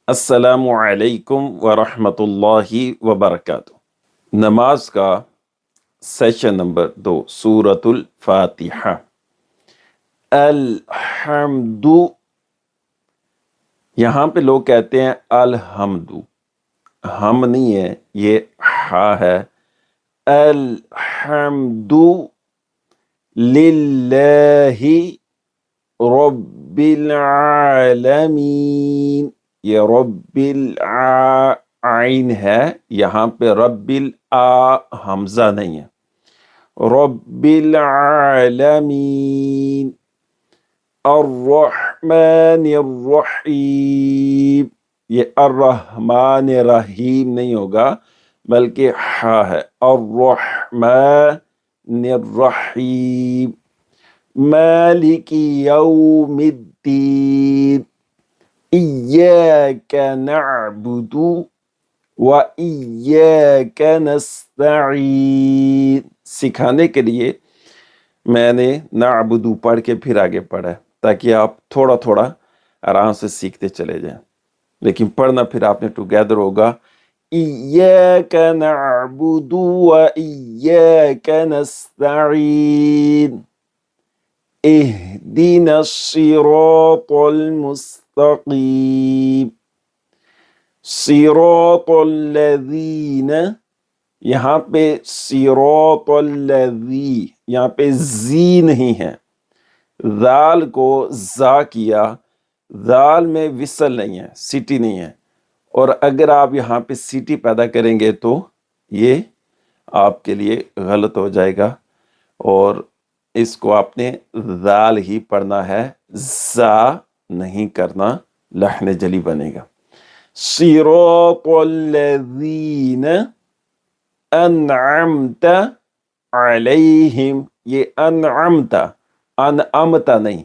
अस्सलामु अलैकुम वरहमतुल्लाहि वबरकातुह। नमाज का सेशन नंबर 2, सूरतुल फातिहा। अलहम्दु, यहाँ पे लोग कहते हैं अलहम्दु, हम नहीं है, ये हा है। अलहम्दु लिल्लाहि रब्बिल आलमीन, ये रब्बिल आइन है, यहाँ पे रब्बिल हमजा नहीं है। रब्बिल आलमीन अर्रहमानिर रहीम, ये अर्रहमानिर रहीम नहीं होगा बल्कि हा है। अर्रहमानिर रहीम मालिकी यौमिद्दीन इय्याका नअबुदु व इय्याका नस्तईन। सिखाने के लिए मैंने नअबुदु पढ़ के फिर आगे पढ़ा है ताकि आप थोड़ा थोड़ा आराम से सीखते चले जाएं, लेकिन पढ़ना फिर आपने टुगेदर होगा। इय्याका नअबुदु व इय्याका नस्तईन इहदिना सिरातल मुस्तकीम सिरातल लज़ीना, यहाँ पे सिरातल लज़ी, यहाँ पे जी नहीं है, दाल को जा किया, दाल में विसल नहीं है, सिटी नहीं है, और अगर आप यहाँ पे सिटी पैदा करेंगे तो ये आपके लिए गलत हो जाएगा और इसको आपने दाल ही पढ़ना है, जा नहीं करना, लहन जली बनेगा। सिरातल लज़ीना अनअमता अलैहिम, ये अनअमता, अनअमता नहीं,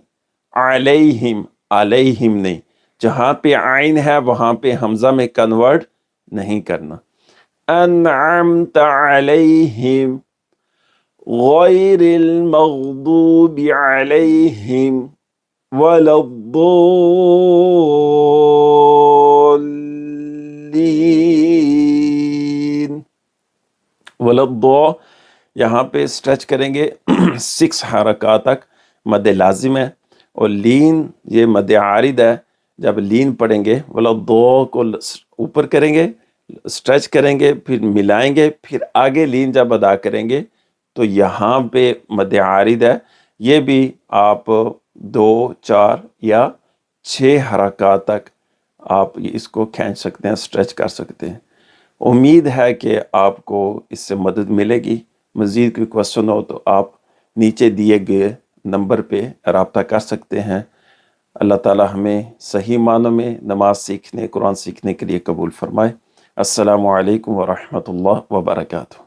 अलैहिम, अलैहिम नहीं, जहाँ पे आइन है वहाँ पे हमजा में कन्वर्ट नहीं करना। अनअमता अलैहिम गैरिल मग़दूबि अलैहिम वलद्दोल्लीन। वलद्दो यहाँ पे स्ट्रेच करेंगे 6 हरकत तक, मद लाजिम है, और लीन ये मद आरिद है। जब लीन पढ़ेंगे वलद्दो को ऊपर करेंगे, स्ट्रेच करेंगे, फिर मिलाएंगे, फिर आगे लीन जब अदा करेंगे तो यहाँ पे मद आरिद है। ये भी आप 2, 4 या 6 हरकत तक आप इसको खींच सकते हैं, स्ट्रेच कर सकते हैं। उम्मीद है कि आपको इससे मदद मिलेगी। मज़ीद कोई क्वेश्चन हो तो आप नीचे दिए गए नंबर पे राब्ता कर सकते हैं। अल्लाह ताला हमें सही मानों में नमाज सीखने, कुरान सीखने के लिए कबूल फरमाए। अस्सलामु अलैकुम व रहमतुल्लाह व बरकातुहू।